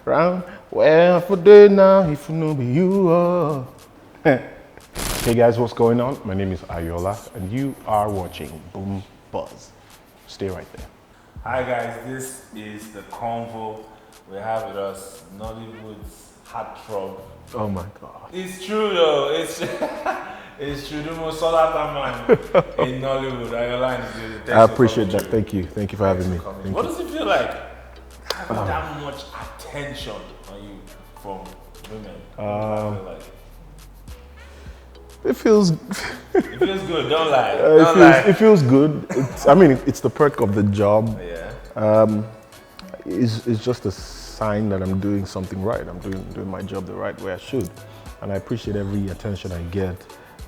round. Well, for day now, if you know me, you are. Hey guys, what's going on? My name is Ayoola, and you are watching Boombuzz. Stay right there. Hi guys, this is the Convo. We have with us Nollywood's heartthrob. Oh my God. It's true though, it's it's true. The most sought after man in Nollywood. Ayoola is the I appreciate that. Thank you for having me. Thank What you. does it feel like having that much attention on you from women? It feels. It feels good. Don't lie. Don't lie. It feels good. It's the perk of the job. Yeah. It's just a sign that I'm doing something right. I'm doing my job the right way I should, and I appreciate every attention I get.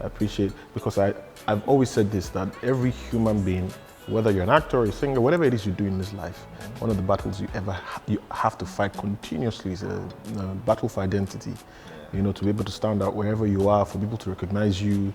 I appreciate because I've always said this, that every human being, whether you're an actor or a singer, whatever it is you do in this life, one of the battles you have to fight continuously is a battle for identity. You know, to be able to stand out wherever you are, for people to recognize you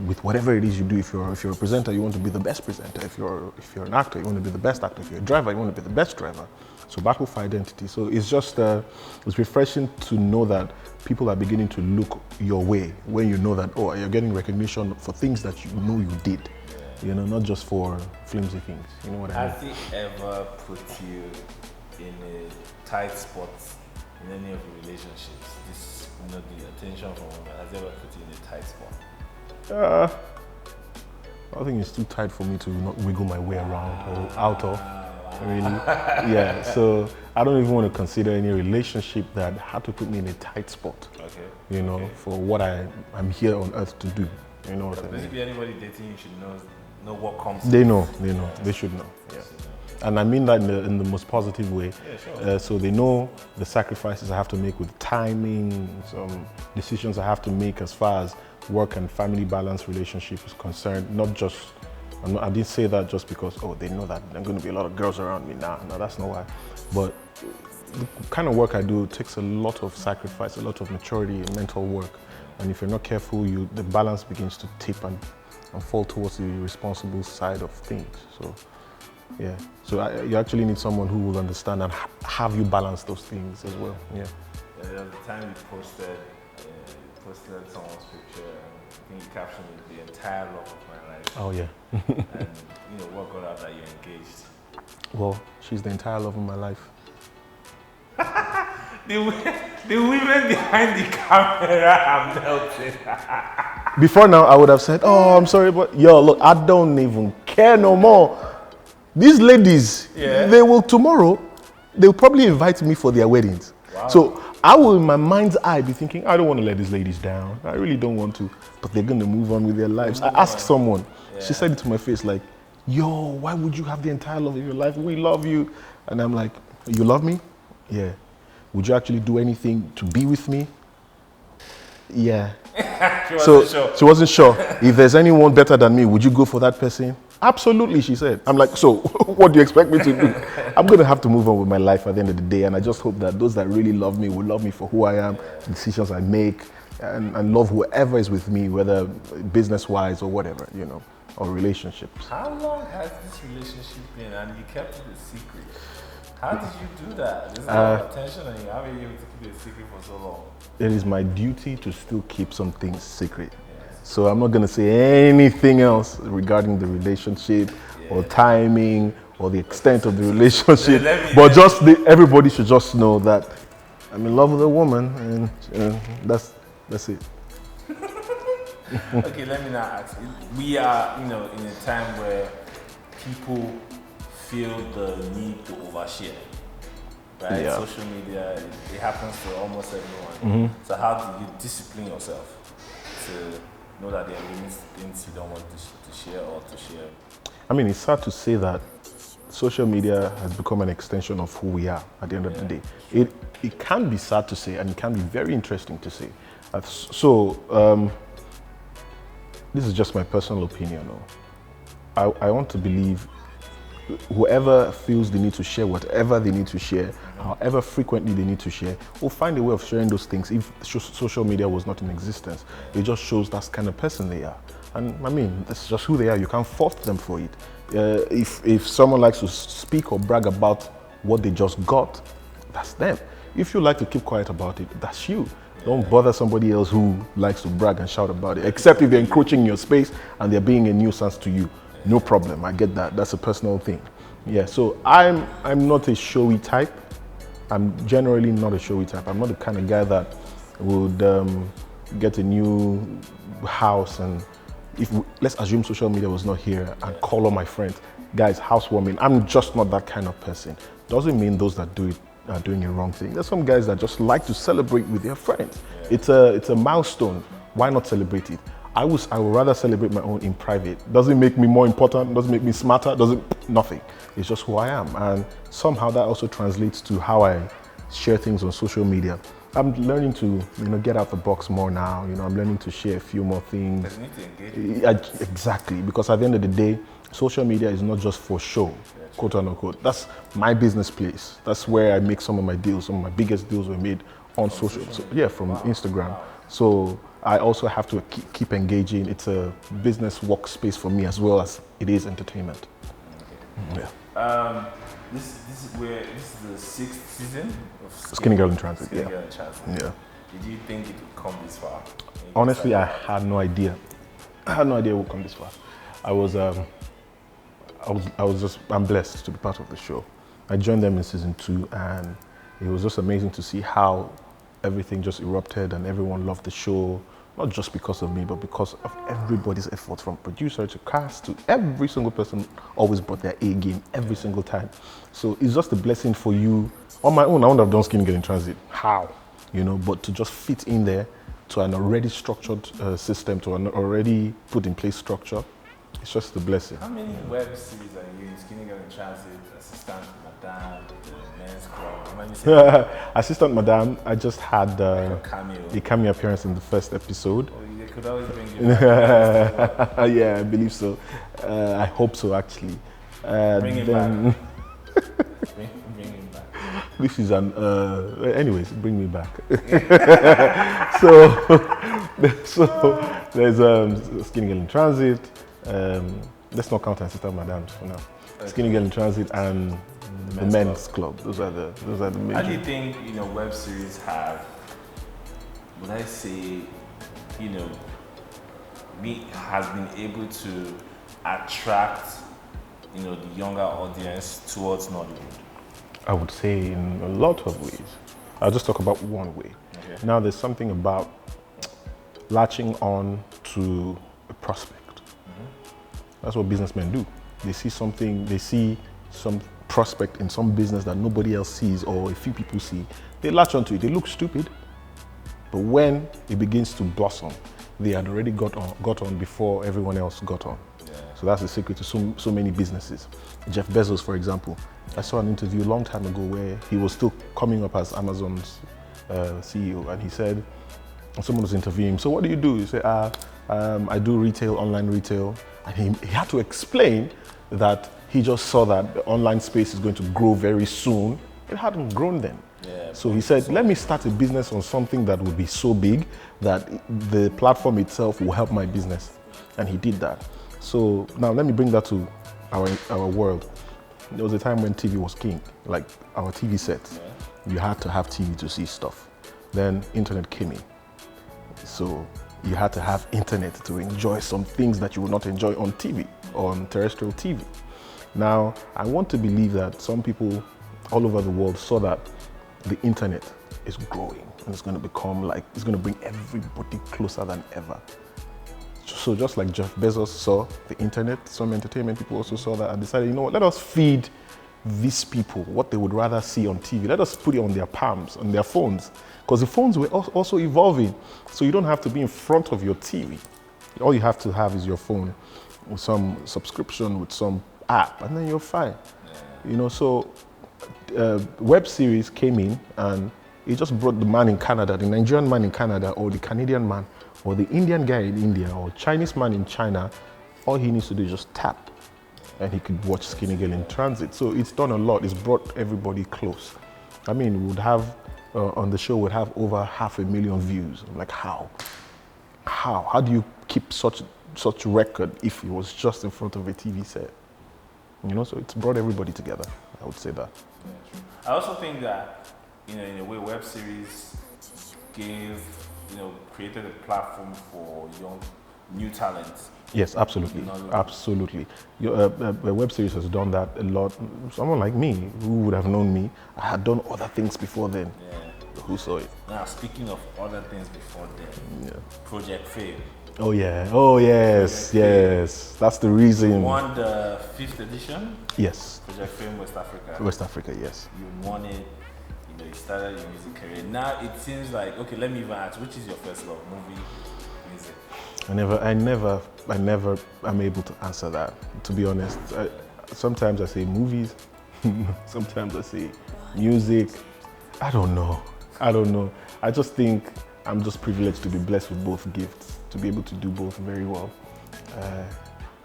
with whatever it is you do. If you're a presenter, you want to be the best presenter. If you're an actor, you want to be the best actor. If you're a driver, you want to be the best driver. So battle for identity. So it's just it's refreshing to know that people are beginning to look your way when you know that, oh, you're getting recognition for things that you know you did. You know, not just for flimsy things. You know what I mean? Has he ever put you in a tight spot in any of your relationships? This, the attention from women, has he ever put you in a tight spot? I think it's too tight for me to not wiggle my way around or out of. Really, yeah. So I don't even want to consider any relationship that had to put me in a tight spot. Okay. You know, for what I'm here on earth to do. You know what I mean? Basically, anybody dating you should know what comes. They know. They should know. Yeah. And I mean that in the most positive way. Yeah, sure. So they know the sacrifices I have to make with timing, some decisions I have to make as far as work and family balance relationship is concerned. Not just, I didn't say that just because, oh, they know that there are going to be a lot of girls around me. No, that's not why. But the kind of work I do takes a lot of sacrifice, a lot of maturity and mental work. And if you're not careful, the balance begins to tip and fall towards the irresponsible side of things. So. Yeah, so you actually need someone who will understand and have you balance those things as well. Yeah. There was the time you posted someone's picture, and I think you captioned it, "The entire love of my life." Oh yeah. And you know what got out that you're engaged? Well, she's the entire love of my life. the women behind the camera are melting. Before now, I would have said, "Oh, I'm sorry, but yo, look, I don't even care no more." These ladies, tomorrow, they'll probably invite me for their weddings. Wow. So I will, in my mind's eye, be thinking, I don't want to let these ladies down. I really don't want to, but they're going to move on with their lives. I asked someone, she said it to my face like, yo, why would you have the entire love of your life? We love you. And I'm like, you love me? Yeah. Would you actually do anything to be with me? Yeah. She wasn't sure. If there's anyone better than me, would you go for that person? Absolutely, she said. I'm like, so what do you expect me to do? I'm going to have to move on with my life at the end of the day, and I just hope that those that really love me will love me for who I am, the decisions I make, and love whoever is with me, whether business-wise or whatever, you know, or relationships. How long has this relationship been, and you kept it a secret? How did you do that? There's a lot of attention on you. How were you able to keep it a secret for so long? It is my duty to still keep some things secret. So I'm not going to say anything else regarding the relationship or timing or the extent of the relationship. But everybody should just know that I'm in love with a woman, and that's it. Okay, let me now ask. We are, in a time where people feel the need to overshare. Right? Yeah. Social media, it happens to almost everyone. So how do you discipline yourself to know that there are limits to things you don't want to share or to share? I mean, it's sad to say that social media has become an extension of who we are at the end of the day. It can be sad to say, and it can be very interesting to say. This is just my personal opinion. I want to believe whoever feels the need to share whatever they need to share, however frequently they need to share, will find a way of sharing those things. If social media was not in existence, it just shows that's the kind of person they are. And I mean, that's just who they are. You can't fault them for it. If someone likes to speak or brag about what they just got, that's them. If you like to keep quiet about it, that's you. Don't bother somebody else who likes to brag and shout about it, except if they're encroaching your space and they're being a nuisance to you. No problem, I get that. That's a personal thing. Yeah, so I'm not a showy type. I'm generally not a showy type. I'm not the kind of guy that would get a new house and let's assume social media was not here and call all my friends, guys, housewarming. I'm just not that kind of person. Doesn't mean those that do it are doing a wrong thing. There's some guys that just like to celebrate with their friends. It's a milestone. Why not celebrate it? I would rather celebrate my own in private. Doesn't make me more important, doesn't make me smarter, nothing. It's just who I am. And somehow that also translates to how I share things on social media. I'm learning to, get out the box more now. I'm learning to share a few more things. Exactly, because at the end of the day, social media is not just for show, quote unquote. That's my business place. That's where I make some of my deals. Some of my biggest deals were made on social. From Instagram. So I also have to keep engaging. It's a business workspace for me as well as it is entertainment. Okay. This is the 6th season of Skinny Girl in Transit. Skinny Girl in Transit. Yeah. Did you think it would come this far? Honestly, I had no idea. I had no idea it would come this far. I'm blessed to be part of the show. I joined them in season 2, and it was just amazing to see how everything just erupted and everyone loved the show. Not just because of me, but because of everybody's efforts, from producer to cast to every single person always brought their A game every single time. So it's just a blessing for you. On my own, I wouldn't have done Skinny Girl in Transit. How? But to just fit in there to an already structured system, to an already put in place structure, it's just a blessing. How many web series are you in? Skinny Girl in Transit, Assistant Madame, The Men's Club? How many Assistant Madame, I just had a cameo appearance in the first episode. Oh, they could always bring you back. Yeah, I believe so. I hope so, actually. Bring him back. Bring him back. This is anyways, bring me back. so there's Skinny Girl in Transit. Let's not count Assistant Madame for now. Skinny Girl in Transit and the Men's Club. Those are the major. How do you think web series have? Would I say, has been able to attract the younger audience towards Nollywood? I would say in a lot of ways. I'll just talk about one way. Okay. Now there's something about latching on to a prospect. That's what businessmen do. They see something, they see some prospect in some business that nobody else sees or a few people see. They latch onto it. They look stupid, but when it begins to blossom, they had already got on before everyone else got on. Yeah. So that's the secret to so many businesses. Jeff Bezos, for example, I saw an interview a long time ago where he was still coming up as Amazon's CEO, and he said, someone was interviewing him, so what do you do? He said, I do retail, online retail. And he had to explain that he just saw that the online space is going to grow very soon. It hadn't grown then. Yeah, so he said, let me start a business on something that will be so big that the platform itself will help my business. And he did that. So now let me bring that to our world. There was a time when TV was king, like our TV sets. Yeah. You had to have TV to see stuff. Then internet came in. So you had to have internet to enjoy some things that you would not enjoy on TV, on terrestrial TV. Now, I want to believe that some people all over the world saw that the internet is growing and it's going to become it's going to bring everybody closer than ever. So just like Jeff Bezos saw the internet, some entertainment people also saw that and decided, let us feed these people what they would rather see on TV. Let us put it on their palms, on their phones. Because the phones were also evolving. So you don't have to be in front of your TV. All you have to have is your phone with some subscription, with some app, and then you're fine. Yeah. So web series came in and it just brought the man in Canada, the Nigerian man in Canada, or the Canadian man, or the Indian guy in India, or Chinese man in China. All he needs to do is just tap and he could watch Skinny Girl in Transit. So it's done a lot. It's brought everybody close. I mean, we would have on the show would have over 500,000 views. I'm like, how? How do you keep such record if it was just in front of a TV set? So it's brought everybody together. I would say that. Yeah, true. I also think that in a way, web series gave, created a platform for young, new talents. Yes, absolutely, absolutely. The web series has done that a lot. Someone like me, who would have known me, I had done other things before then. Yeah. Who saw it? Now, speaking of other things before then, Project Fame. Oh yeah. Oh yes, yes. That's the reason. You won the 5th edition. Yes. Project Fame West Africa. West Africa, yes. You won it. You started your music career. Now it seems like, okay, let me even ask, which is your first love, movie, music? I'm able to answer that, to be honest. Sometimes I say movies, sometimes I say music. I don't know. I just think I'm just privileged to be blessed with both gifts, to be able to do both very well. I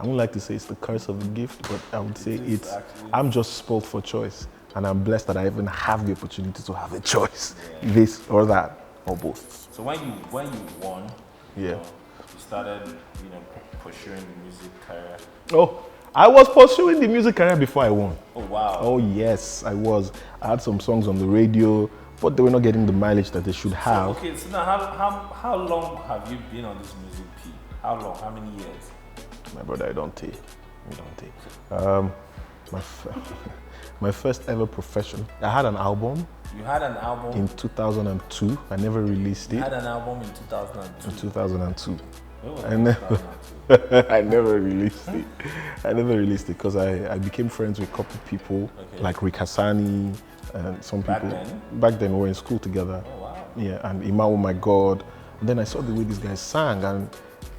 wouldn't like to say it's the curse of the gift, but I would say I'm just spoiled for choice. And I'm blessed that I even have the opportunity to have a choice, this or that, or both. So when you won, you started, pursuing the music career. Oh, I was pursuing the music career before I won. Oh wow. Oh yes, I was. I had some songs on the radio, but they were not getting the mileage that they should have. So, so now how long have you been on this music peak? How long? How many years? My brother, I don't take. My first ever profession. I had an album. You had an album? In 2002. I never released it. You had an album in 2002? In 2002. I never released it. I never released it because I became friends with a couple of people, like Rick Hassani and some people. Back then we were in school together. Oh wow. Yeah, and Ima, oh my God. And then I saw the way these guys sang and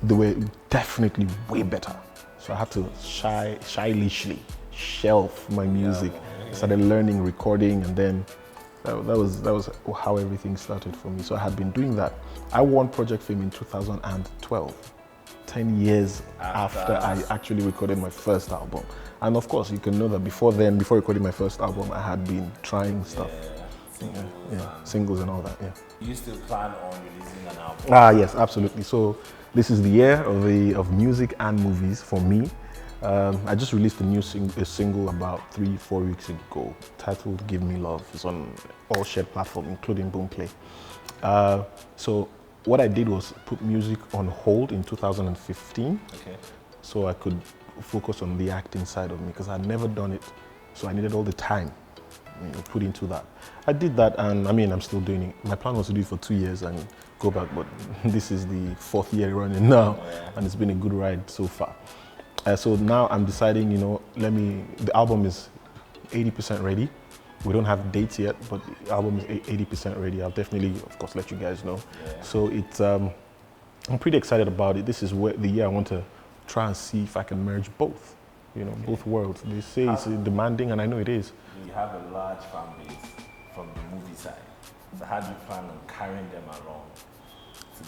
they were definitely way better. So I had to shylishly shelf my music. Started learning recording, and then that was how everything started for me. So I had been doing that. I won Project Fame in 2012, 10 years after I actually recorded my first album. And of course, you can know that before recording my first album, I had been trying stuff. Singles and all that. Yeah. You still plan on releasing an album? Yes, absolutely. So this is the year of music and movies for me. I just released a new single about 3-4 weeks ago, titled "Give Me Love." It's on all shared platforms, including Boomplay. So what I did was put music on hold in 2015, so I could focus on the acting side of me, because I'd never done it, so I needed all the time put into that. I did that, and I'm still doing it. My plan was to do it for 2 years and go back, but this is the 4th year running now, and it's been a good ride so far. So now I'm deciding, the album is 80% ready. We don't have dates yet, but the album is 80% ready. I'll definitely, of course, let you guys know. So it's, I'm pretty excited about it. This is the year I want to try and see if I can merge both, both worlds. They say it's demanding, and I know it is. You have a large fan base from the movie side. So how do you plan on carrying them along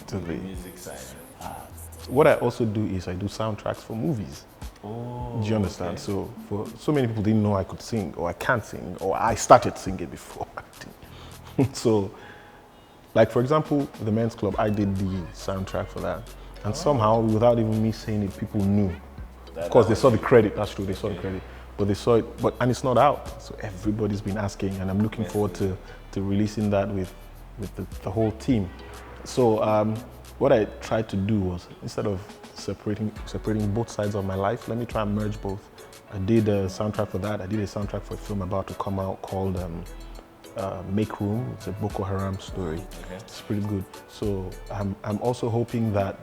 to the music side? What I also do is I do soundtracks for movies. Oh, do you understand? So so many people didn't know I could sing, or I can't sing, or I started singing before acting. So, like for example, The Men's Club, I did the soundtrack for that. And somehow, without even me saying it, people knew. Of course, they saw the credit, that's true, they saw the credit. But they saw it, and it's not out. So everybody's been asking, and I'm looking forward to releasing that with the whole team. So what I tried to do was, instead of separating both sides of my life, let me try and merge both. I did a soundtrack for that. I did a soundtrack for a film about to come out called Make Room. It's a Boko Haram story. It's pretty good. So I'm also hoping that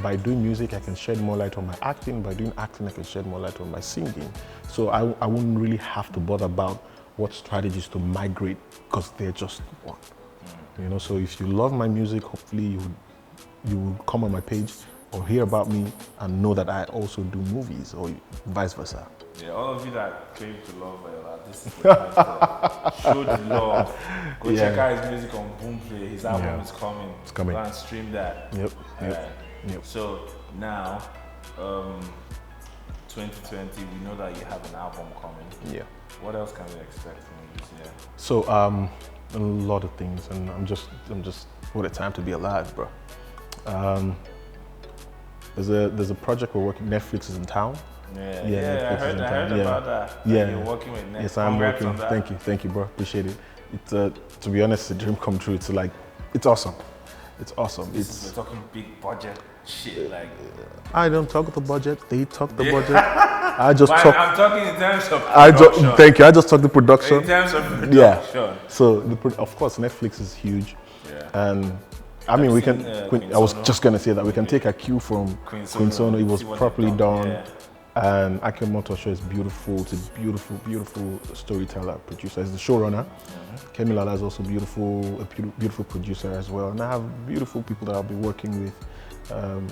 by doing music, I can shed more light on my acting. By doing acting, I can shed more light on my singing. So I wouldn't really have to bother about what strategies to migrate, because they're just one. So if you love my music, hopefully you will come on my page or hear about me and know that I also do movies, or vice versa. Yeah, all of you that claim to love Ayoola, this is the time to show the love. Go check out his music on Boomplay. His album is coming. It's coming. Go and stream that. Yep. So now, 2020, we know that you have an album coming. Yeah. What else can we expect from you this year? So a lot of things, and I'm just what a time to be alive, bro. There's a project we're working. Netflix is in town. I heard about that. Yeah, you're working with Netflix. Yes, I'm working. Thank you, bro. Appreciate it. It's to be honest, a dream come true. It's like, it's awesome. It's awesome. We're talking big budget shit, like. I don't talk the budget. They talk the budget. I just talk. I'm talking in terms of production. Thank you. I just talk the production. In terms of production. Yeah. So of course, Netflix is huge, and I mean we can. I was just gonna say that we can take a cue from Queen Sono. It was properly done. Yeah. And Akimoto Show is beautiful. It's a beautiful, beautiful storyteller, producer. He's the showrunner. Kemi Lala is also beautiful, a beautiful producer as well. And I have beautiful people that I'll be working with.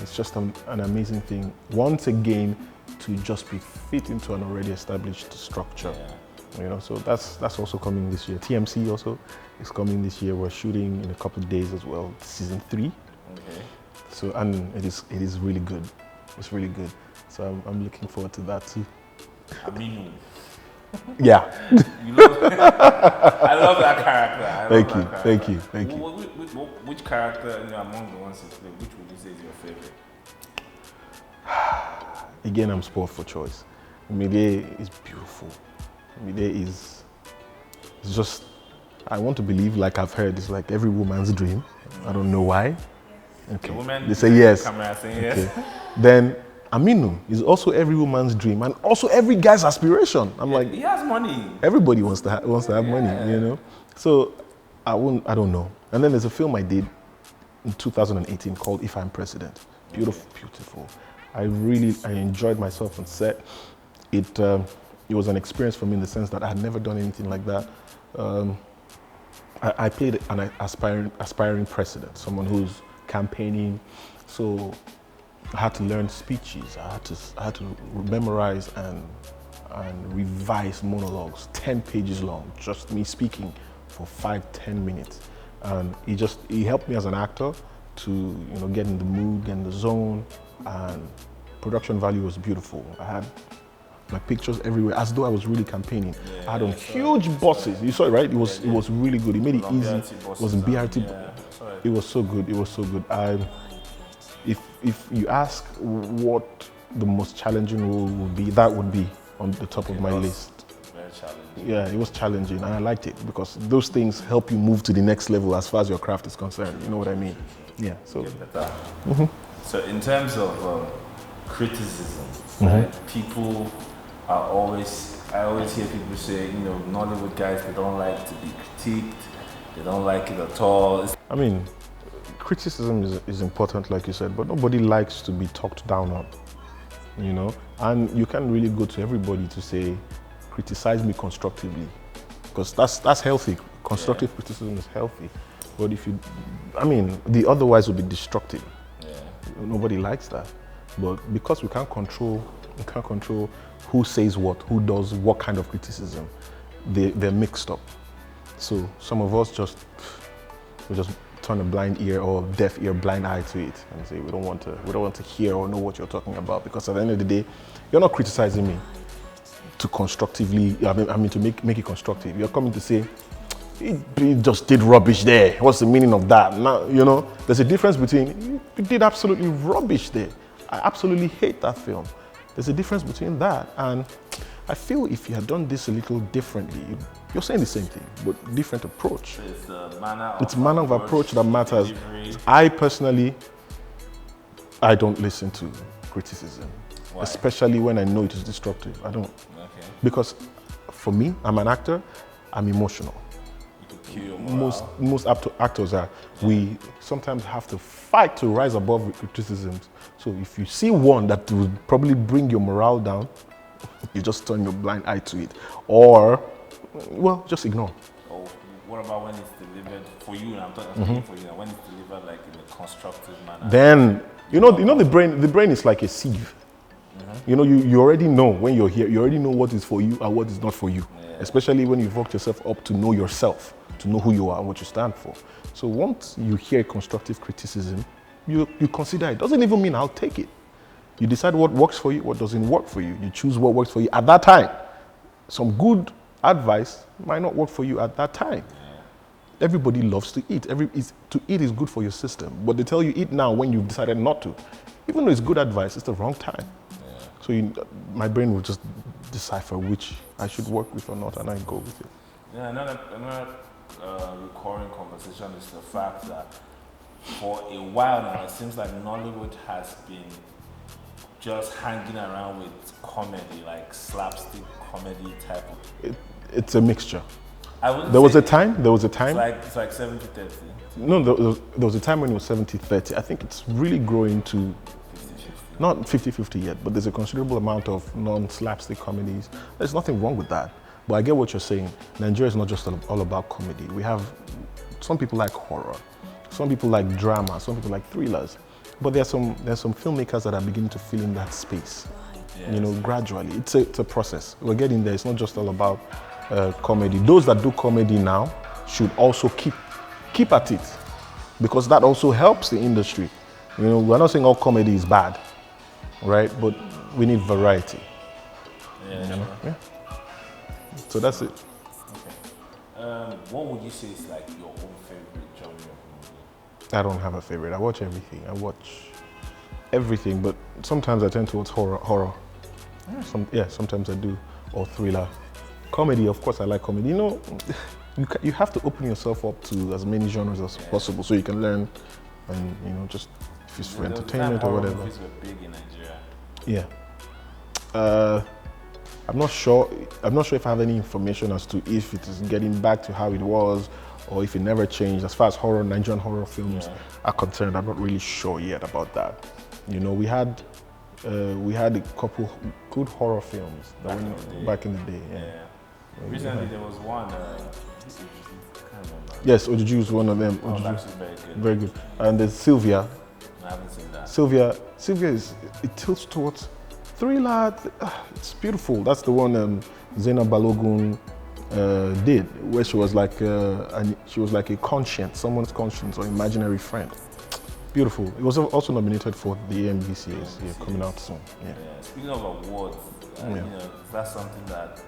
It's just an amazing thing. Once again, to just be fit into an already established structure. You know, so that's also coming this year. TMC also is coming this year. We're shooting in a couple of days as well. Season 3. Okay. So and it is really good. It's really good. So I'm looking forward to that too. Aminu. Yeah. I love that character. Thank you. Which character, among the ones you play, which would you say is your favorite? Again, I'm spoiled for choice. Mide is beautiful. Mide is just, I want to believe, like I've heard, it's like every woman's dream. I don't know why. Okay. They say yes. Yes. Then Aminu is also every woman's dream and also every guy's aspiration. I'm like, he has money. Everybody wants to have money, So I don't know. And then there's a film I did in 2018 called If I'm President. Beautiful. I enjoyed myself on set. It was an experience for me in the sense that I had never done anything like that. I played an aspiring president, someone who's campaigning. So I had to learn speeches. I had to memorize and revise monologues, 10 pages long, just me speaking for 5-10 minutes. And he helped me as an actor to get in the mood, get in the zone, and production value was beautiful. I had my pictures everywhere, as though I was really campaigning. I had on huge buses. You saw it, right? It was really good. It made it easy. It was in BRT. It was so good. If you ask what the most challenging role would be, that would be on the top of my list. Very challenging. Yeah, it was challenging, and I liked it because those things help you move to the next level as far as your craft is concerned. You know what I mean? Yeah. So. So in terms of criticism, right, people are always. I always hear people say, Nollywood guys, they don't like to be critiqued. They don't like it at all. I mean, criticism is important, like you said, but nobody likes to be talked down on, And you can't really go to everybody to say, criticize me constructively, because that's healthy. Constructive criticism is healthy. But the otherwise would be destructive. Nobody likes that. But because we can't control who says what, who does what kind of criticism, they're mixed up. So some of us just turn a blind ear or deaf ear, blind eye to it, and say we don't want to hear or know what you're talking about, because at the end of the day, you're not criticizing me to constructively. To make it constructive. You're coming to say, he just did rubbish there. What's the meaning of that? Now, there's a difference between you did absolutely rubbish there. I absolutely hate that film. There's a difference between that, and I feel if you had done this a little differently, you're saying the same thing, but different approach. It's the manner of approach that matters. I personally, I don't listen to criticism. Why? Especially when I know it is destructive. I don't. Okay. Because for me, I'm an actor, I'm emotional. Most actors are. We sometimes have to fight to rise above criticisms. So if you see one that will probably bring your morale down, you just turn your blind eye to it, or just ignore. Oh, what about when it's delivered for you? And I'm talking for you. When it's delivered like in a constructive manner. Then the brain is like a sieve. You already know when you're here. You already know what is for you and what is not for you. Yeah. Especially when you've worked yourself up to know yourself, to know who you are and what you stand for. So once you hear constructive criticism, you consider it. Doesn't even mean I'll take it. You decide what works for you, what doesn't work for you. You choose what works for you at that time. Some good advice might not work for you at that time. Yeah. Everybody loves to eat. To eat is good for your system. But they tell you eat now when you've decided not to. Even though it's good advice, it's the wrong time. Yeah. So my brain will just decipher which I should work with or not, and I go with it. Yeah, another recurring conversation is the fact that for a while now, it seems like Nollywood has been just hanging around with comedy, like slapstick comedy type of. It's a mixture. There was a time. It's like 70-30. No, there was a time when it was 70-30. I think it's really growing to 50-50. not 50-50 yet, but there's a considerable amount of non-slapstick comedies. There's nothing wrong with that. But I get what you're saying. Nigeria is not just all about comedy. We have, some people like horror, some people like drama, some people like thrillers. But there's some filmmakers that are beginning to fill in that space. Yes. You know, gradually. It's a process. We're getting there. It's not just all about comedy. Those that do comedy now should also keep at it, because that also helps the industry. You know, we're not saying all comedy is bad, right? But we need variety. Yeah. You know? Yeah. So that's it. Okay. What would you say is like your own favorite genre of movie? I don't have a favorite. I watch everything. I watch everything, but sometimes I tend towards horror. Sometimes I do, or thriller. Comedy, of course, I like comedy. You know, you have to open yourself up to as many genres as possible so you can learn, and you know, just if it's for entertainment or whatever. Movies were big in Nigeria. Yeah. I'm not sure if I have any information as to if it is getting back to how it was or if it never changed. As far as Nigerian horror films are concerned, I'm not really sure yet about that. You know, we had a couple good horror films back in the day. Yeah. Recently there was one. Yes, Ojuju was one of them. Oh, that's very good. Very good. And there's Sylvia. I haven't seen that. Sylvia it tilts towards thriller. It's beautiful. That's the one Zainab Balogun did, where she was like a conscience, someone's conscience or imaginary friend. Beautiful. It was also nominated for the AMVCAs coming out soon. Yeah. Speaking of awards, you know, that's something that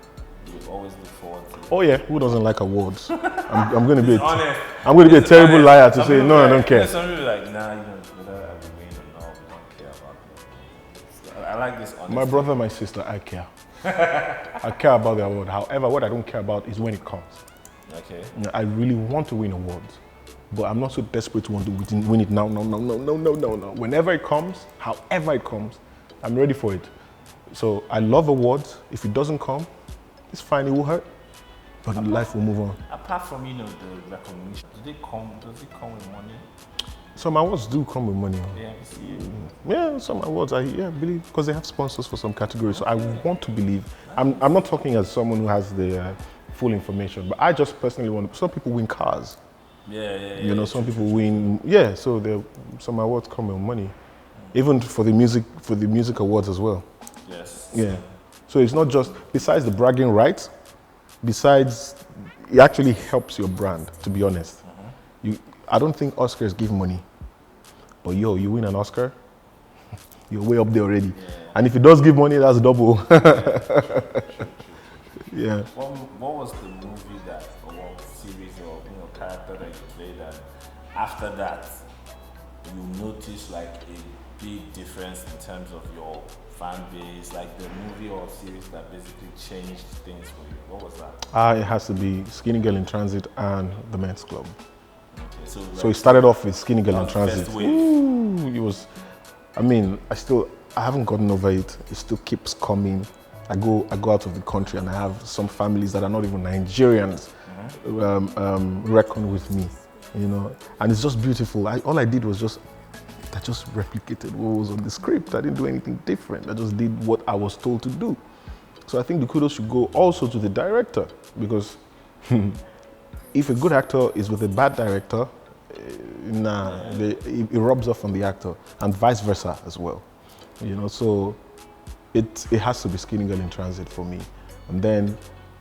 you always look forward to. Oh yeah, who doesn't like awards? I'm going to be a terrible liar to say no, I don't care. Some people are like, nah, you know, whether I will win or not, we don't care about it. So I like this honesty. My brother, my sister, I care. I care about the award. However, what I don't care about is when it comes. Okay. You know, I really want to win awards, but I'm not so desperate to want to win it now. No. Whenever it comes, however it comes, I'm ready for it. So I love awards. If it doesn't come, it's fine, it will hurt, but life will move on. Apart from, you know, the recognition, does it come with money? Some awards do come with money. Yeah, some awards, I believe, because they have sponsors for some categories. So I want to believe. I'm not talking as someone who has the full information, but I just personally want to. Some people win cars. You know, some people win. Yeah, so some awards come with money, even for the music awards as well. Yes. Yeah. So it's not just, besides the bragging rights, it actually helps your brand, to be honest. I don't think Oscars give money, but you win an Oscar, you're way up there already. Yeah. And if it does give money, that's double. True. Yeah. What was the movie or series or character that you played that after that you noticed like a big difference in terms of your fan base, like the movie or series that basically changed things for you? What was that? It has to be Skinny Girl in Transit and The Men's Club. Okay, so it started off with Skinny Girl in Transit. Ooh, it was, I haven't gotten over it. It still keeps coming. I go out of the country and I have some families that are not even Nigerians reckon with me, you know, and it's just beautiful. All I did was just replicated what was on the script. I didn't do anything different. I just did what I was told to do. So I think the kudos should go also to the director, because if a good actor is with a bad director, it rubs off on the actor, and vice versa as well. You know, so it has to be Skinny Girl in Transit for me. And then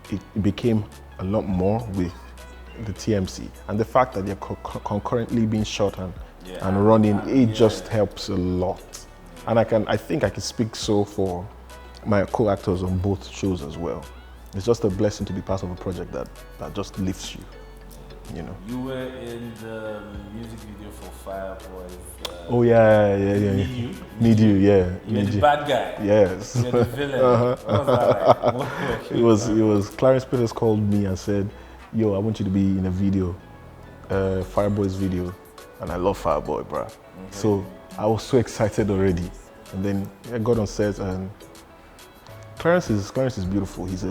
it became a lot more with the TMC, and the fact that they're concurrently being shot and running, it just helps a lot. And I think I can speak so for my co-actors on both shows as well. It's just a blessing to be part of a project that just lifts you, you know. You were in the music video for Fireboys. Oh yeah. Need you, yeah. You're the bad guy. Yes. You're the villain. What was that like? It was Clarence Peters called me and said, yo, I want you to be in a video, Fireboy's video, and I love Fireboy, bro. So I was so excited already, and then I got on set, and Clarence is beautiful. He's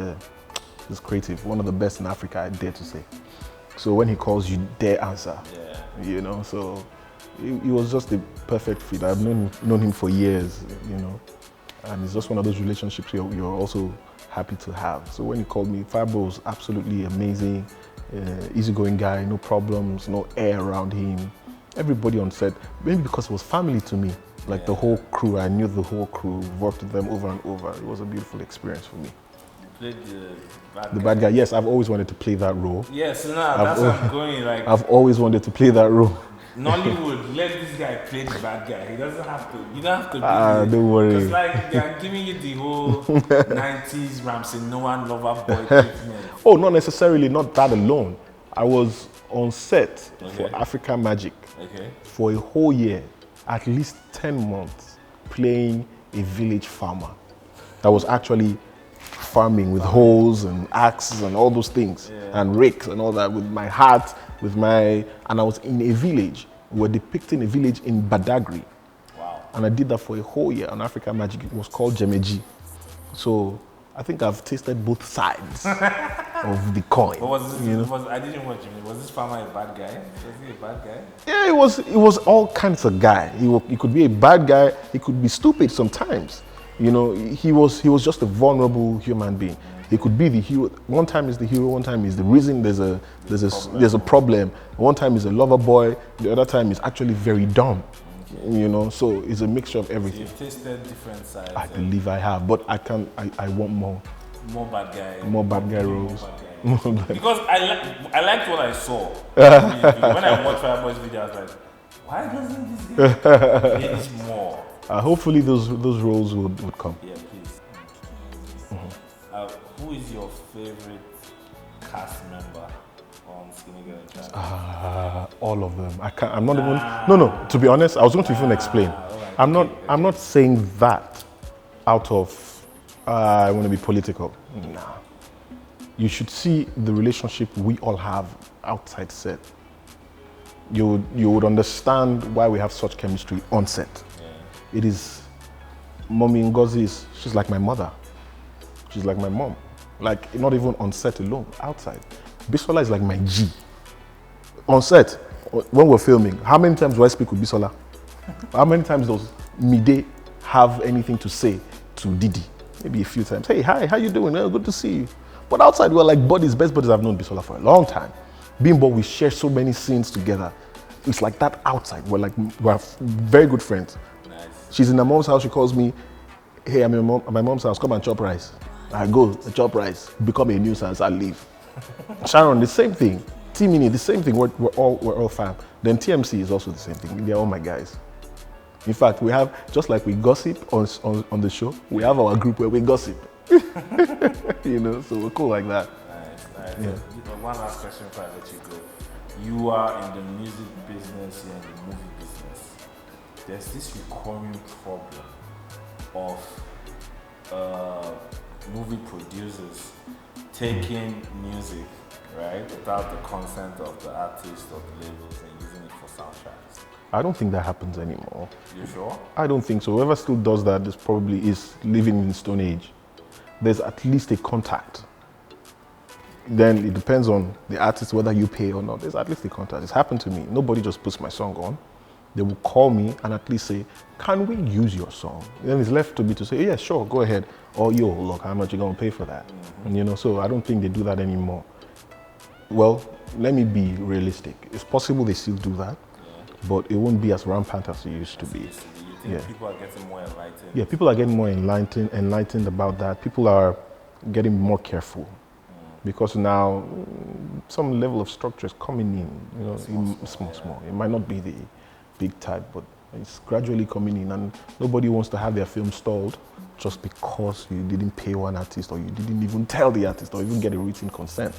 creative, one of the best in Africa, I dare to say. So when he calls, you dare answer. Yeah. You know, so he was just the perfect fit. I've known him for years, you know, and it's just one of those relationships you're also happy to have. So when he called me, Fireboy was absolutely amazing, easygoing guy, no problems, no air around him. Everybody on set, maybe because it was family to me, like the whole crew, I knew the whole crew, worked with them over and over. It was a beautiful experience for me. You played the bad guy. Yes, I've always wanted to play that role. Yes, so now that's what I'm going like. I've always wanted to play that role. Nollywood, let this guy play the bad guy. He doesn't have to. You don't have to. Don't worry. Because like they're giving you the whole 90s Ramsey Noah lover boy treatment. Oh, not necessarily. Not that alone. I was on set for Africa Magic for a whole year, at least 10 months, playing a village farmer that was actually farming with hoes and axes and all those things, and rakes and all that, with my hat, and I was in a village. We were depicting a village in Badagry. Wow. And I did that for a whole year on Africa Magic. It was called Jemeji. So I think I've tasted both sides of the coin. But I didn't watch him. Was this farmer a bad guy? Was he a bad guy? Yeah, it was all kinds of guy. He could be a bad guy. He could be stupid sometimes. You know, he was just a vulnerable human being. He could be the hero. One time he's the hero. One time he's the reason there's a problem. One time he's a lover boy. The other time he's actually very dumb. You know, so it's a mixture of everything. So you've tasted different sides. I believe I have, but I want more. More bad guy. More bad guy roles. Because I liked what I saw. When I watched Fireboy's video, I was like, why doesn't this guy get this more? Hopefully those roles would come. Yeah, please. Who is your favorite cast member on Skinny Girl and Child? All of them. I'm not even. No. To be honest, I was going to even explain. I'm not saying that out of I want to be political. Nah. You should see the relationship we all have outside set. You would understand why we have such chemistry on set. Yeah. It is, Mommy Ngozi she's like my mother. She's like my mom. Like, not even on set alone, outside. Bisola is like my G. On set, when we're filming, how many times do I speak with Bisola? How many times does Mide have anything to say to Didi? Maybe a few times. Hey, hi, how you doing? Well, good to see you. But outside, we're like buddies, best buddies. I've known Bisola for a long time. Bimbo, we share so many scenes together. It's like that outside. We're very good friends. Nice. She's in her mom's house. She calls me, hey, I'm at my mom's house. Come and chop rice. I go, chop rice, become a nuisance, I leave. Sharon, the same thing. T-Mini, the same thing. We're all fam. Then TMC is also the same thing. They're all my guys. In fact, we have, just like we gossip on the show, we have our group where we gossip. You know, so we're cool like that. Nice. Yeah. One last question before I let you go. You are in the music business and the movie business. There's this recurring problem of movie producers taking music, right, without the consent of the artist or the labels and using it for soundtracks. I don't think that happens anymore. You sure? I don't think so. Whoever still does that is living in the Stone Age. There's at least a contact. Then it depends on the artist whether you pay or not. There's at least a contact. It's happened to me. Nobody just puts my song on. They will call me and at least say, can we use your song? Then it's left to me to say, yeah, sure, go ahead. Or, yo, look, how much you gonna pay for that? Mm-hmm. And, you know, so I don't think they do that anymore. Well, let me be realistic. It's possible they still do that, but it won't be as rampant as it used to be. You think people are getting more enlightened? Yeah, people are getting more enlightened about that. People are getting more careful because now some level of structure is coming in, you know, small. It might not be the big type, but it's gradually coming in, and nobody wants to have their film stalled just because you didn't pay one artist or you didn't even tell the artist or even get a written consent.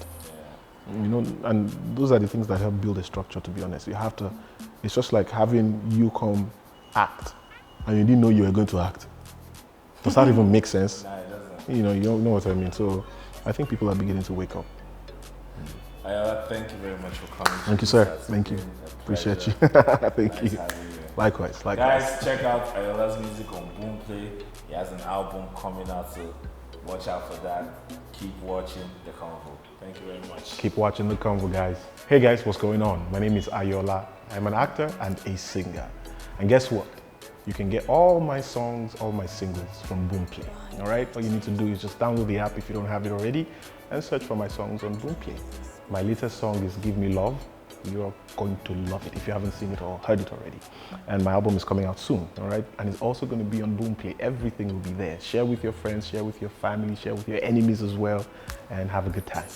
You know, and those are the things that help build a structure, to be honest. You have to, it's just like having you come act and you didn't know you were going to act. Does that even make sense? Nah, it doesn't. You know what I mean? So I think people are beginning to wake up. Ayoola, thank you very much for coming. Thank you, sir. That's Thank you. been a Appreciate you. pleasure. Thank Nice you. having you. Likewise. Guys, check out Ayoola's music on Boomplay. He has an album coming out, so watch out for that. Keep watching the Convo. Thank you very much. Keep watching the Convo, guys. Hey guys, what's going on? My name is Ayoola. I'm an actor and a singer. And guess what? You can get all my songs, all my singles from Boomplay. All right? All you need to do is just download the app if you don't have it already and search for my songs on Boomplay. My latest song is Give Me Love. You're going to love it if you haven't seen it or heard it already. And my album is coming out soon, all right? And it's also going to be on Boomplay. Everything will be there. Share with your friends, share with your family, share with your enemies as well, and have a good time.